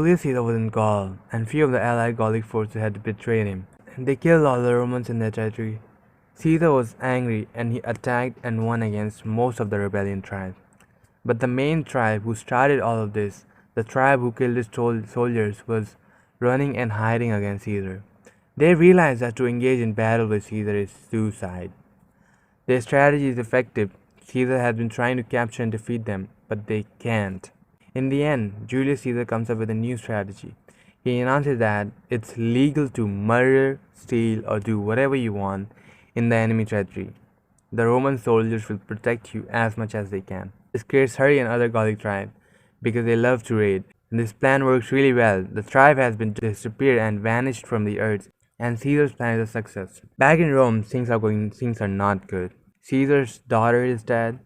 Julius Caesar was in Gaul, and few of the allied Gallic forces had betrayed him, and they killed all the Romans in their territory. Caesar was angry, and he attacked and won against most of the rebellion tribes. But the main tribe who started all of this, the tribe who killed his soldiers, was running and hiding against Caesar. They realized that to engage in battle with Caesar is suicide. Their strategy is effective. Caesar has been trying to capture and defeat them, but they can't. In the end, Julius Caesar comes up with a new strategy. He announces that it's legal to murder, steal, or do whatever you want in the enemy territory. The Roman soldiers will protect you as much as they can. This creates hurry in other Gallic tribes because they love to raid. And this plan works really well. The tribe has been disappeared and vanished from the earth, and Caesar's plan is a success. Back in Rome, things are not good. Caesar's daughter is dead,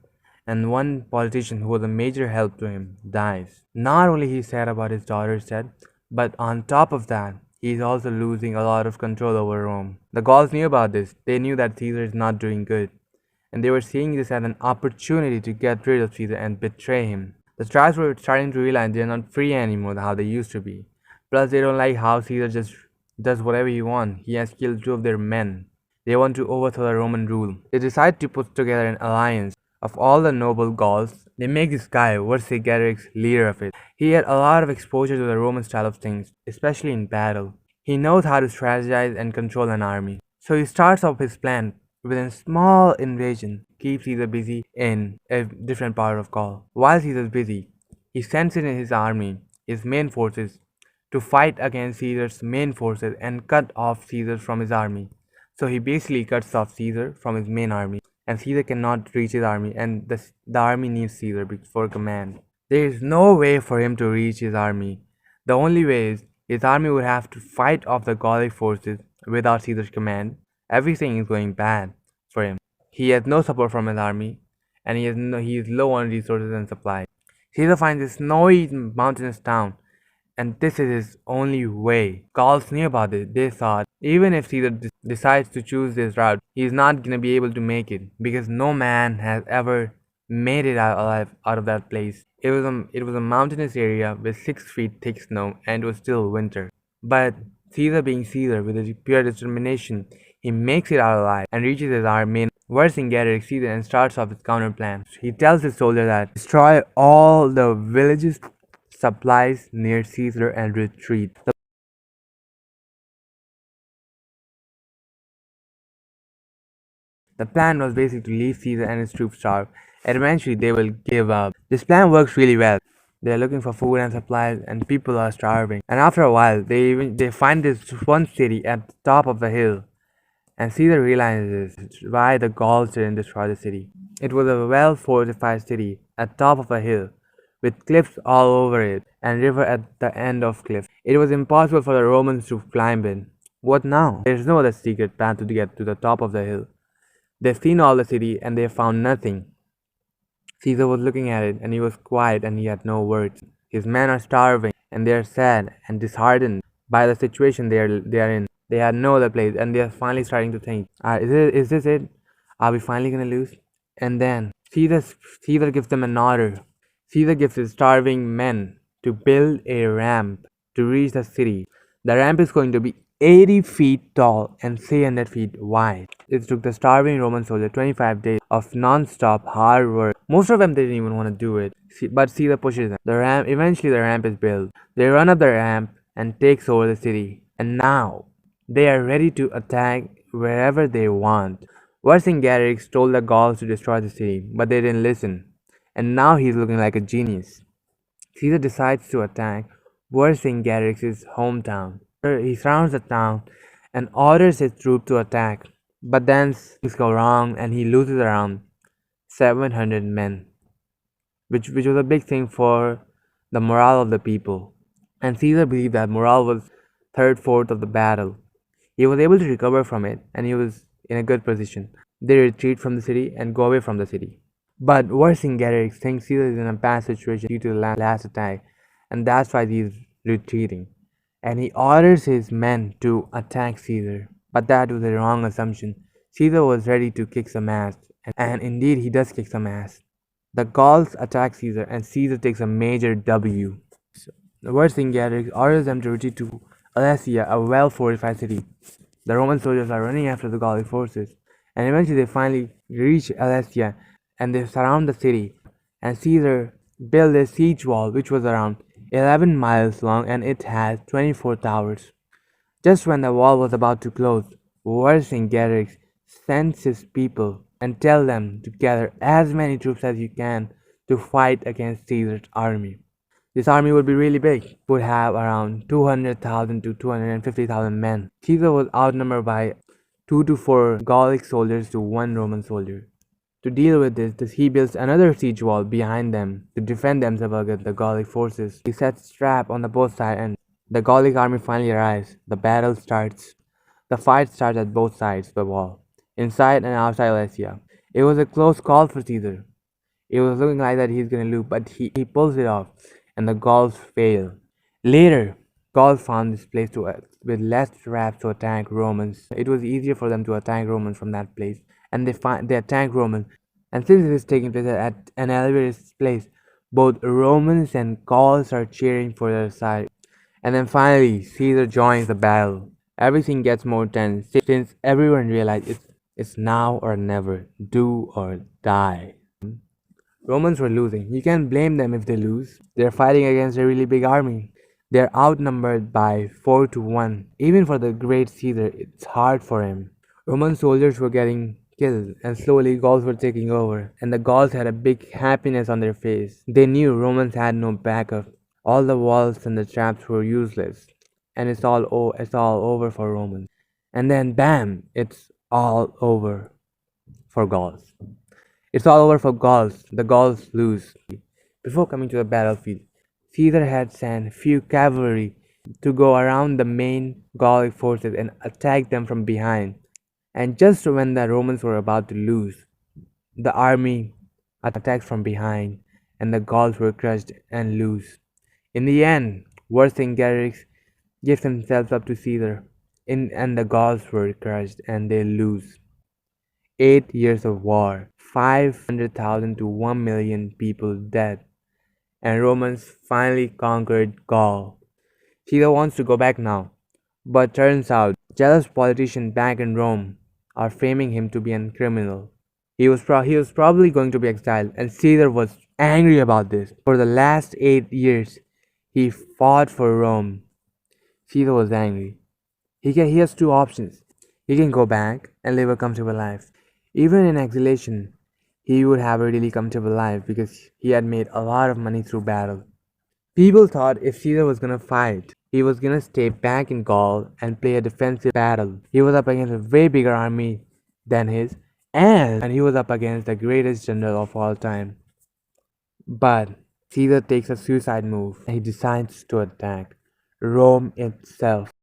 and one politician who was a major help to him dies. Not only he sad about his daughter's death, but on top of that, he is also losing a lot of control over Rome. The Gauls knew about this. They knew that Caesar is not doing good, and they were seeing this as an opportunity to get rid of Caesar and betray him. The tribes were starting to realize they're not free anymore how they used to be. Plus, they don't like how Caesar just does whatever he wants. He has killed two of their men. They want to overthrow the Roman rule. They decide to put together an alliance of all the noble Gauls. They make this guy, Vercingetorix, leader of it. He had a lot of exposure to the Roman style of things, especially in battle. He knows how to strategize and control an army. So he starts off his plan with a small invasion, keeps Caesar busy in a different part of Gaul. While Caesar is busy, he sends in his army, his main forces, to fight against Caesar's main forces and cut off Caesar from his army. So he basically cuts off Caesar from his main army, and Caesar cannot reach his army, and the army needs Caesar for command. There is no way for him to reach his army. The only way is his army would have to fight off the Gallic forces without Caesar's command. Everything is going bad for him. He has no support from his army, and he is low on resources and supplies. Caesar finds a snowy mountainous town, and this is his only way. Gauls knew about it. They thought even if Caesar decides to choose this route, he's not gonna be able to make it because no man has ever made it out alive out of that place. It was a mountainous area with 6 feet thick snow, and it was still winter. But Caesar, being Caesar, with his pure determination, he makes it out alive and reaches his army. Vercingetorix sees it and starts off his counter plan. He tells his soldier that destroy all the villages, supplies near Caesar, and retreat. The plan was basically to leave Caesar and his troops starve, and eventually they will give up. This plan works really well. They are looking for food and supplies, and people are starving. And after a while, they find this one city at the top of the hill, and Caesar realizes why the Gauls didn't destroy the city. It was a well-fortified city at top of a hill, with cliffs all over it, and river at the end of cliffs. It was impossible for the Romans to climb it. What now? There is no other secret path to get to the top of the hill. They've seen all the city, and they found nothing. Caesar was looking at it, and he was quiet, and he had no words. His men are starving, and they are sad and disheartened by the situation they are in. They had no other place, and they are finally starting to think, is this it? Are we finally gonna lose? And then Caesar gives them an order. Caesar gives his starving men to build a ramp to reach the city. The ramp is going to be 80 feet tall and 300 feet wide. It took the starving Roman soldier 25 days of non-stop hard work. Most of them didn't even want to do it, but Caesar pushes them. Eventually the ramp is built. They run up the ramp and takes over the city. And now they are ready to attack wherever they want. Vercingetorix told the Gauls to destroy the city, but they didn't listen. And now he's looking like a genius. Caesar decides to attack Vercingetorix's hometown. He surrounds the town and orders his troops to attack. But then things go wrong and he loses around 700 men, which was a big thing for the morale of the people. And Caesar believed that morale was third-fourth of the battle. He was able to recover from it, and he was in a good position. They retreat from the city and go away from the city. But Vercingetorix thinks Caesar is in a bad situation due to the last attack, and that's why he's retreating. And he orders his men to attack Caesar. But that was a wrong assumption. Caesar was ready to kick some ass, and indeed he does kick some ass. The Gauls attack Caesar, and Caesar takes a major W. Vercingetorix orders them to retreat to Alessia, a well-fortified city. The Roman soldiers are running after the Gallic forces, and eventually they finally reach Alessia and they surround the city. And Caesar built a siege wall which was around 11 miles long and it has 24 towers. Just when the wall was about to close, Vercingetorix sends his people and tells them to gather as many troops as you can to fight against Caesar's army. This army would be really big, would have around 200,000 to 250,000 men. Caesar was outnumbered by 2 to 4 Gallic soldiers to 1 Roman soldier. To deal with this, he builds another siege wall behind them to defend themselves against the Gallic forces. He sets trap on the both sides and the Gallic army finally arrives. The battle starts. The fight starts at both sides of the wall, inside and outside Alessia. It was a close call for Caesar. It was looking like that he's gonna lose, but he pulls it off, and the Gauls fail. Later, Gauls found this place with less traps to attack Romans. It was easier for them to attack Romans from that place, and they attack Romans. And since it is taking place at an elevated place, both Romans and Gauls are cheering for their side. And then finally, Caesar joins the battle. Everything gets more tense since everyone realizes it's now or never, do or die. Romans were losing. You can't blame them if they lose. They're fighting against a really big army. They're outnumbered by 4 to 1. Even for the great Caesar, it's hard for him. Roman soldiers were getting killed, and slowly Gauls were taking over, and the Gauls had a big happiness on their face. They knew Romans had no backup. All the walls and the traps were useless, and it's all over for Romans. And then bam, it's all over for Gauls. It's all over for Gauls. The Gauls lose. Before coming to the battlefield, Caesar had sent few cavalry to go around the main Gallic forces and attack them from behind. And just when the Romans were about to lose, the army attacked from behind, and the Gauls were crushed and lose. In the end, Vercingetorix gives himself up to Caesar, and the Gauls were crushed and they lose. 8 years of war, 500,000 to 1 million people dead, and Romans finally conquered Gaul. Caesar wants to go back now, but turns out jealous politicians back in Rome are framing him to be a criminal. He was probably going to be exiled, and Caesar was angry about this. For the last 8 years, he fought for Rome. Caesar was angry. He has two options. He can go back and live a comfortable life. Even in exilation, he would have a really comfortable life because he had made a lot of money through battle. People thought if Caesar was gonna fight, he was gonna stay back in Gaul and play a defensive battle. He was up against a way bigger army than his, and he was up against the greatest general of all time. But Caesar takes a suicide move. He decides to attack Rome itself.